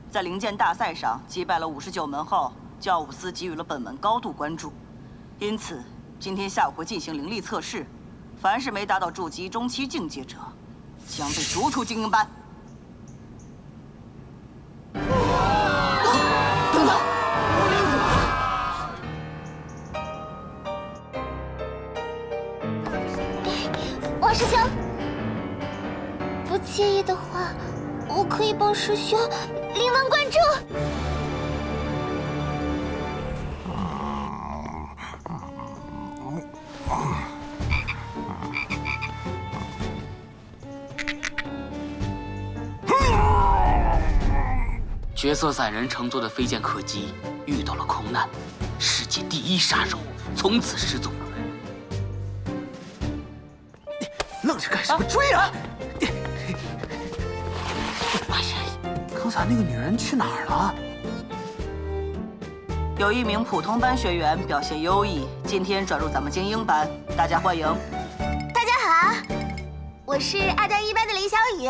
在灵剑大赛上击败了59门后，教务司给予了本门高度关注，因此今天下午会进行灵力测试，凡是没达到筑基中期境界者，将被逐出精英班。等等，王师兄，不介意的话，我可以帮师兄灵王灌注。绝色散人乘坐的飞剑客机遇到了空难，世界第一杀手从此失踪。愣着干什么？追啊！刚才那个女人去哪儿了？有一名普通班学员表现优异，今天转入咱们精英班，大家欢迎。大家好，我是2.1班的林小雨。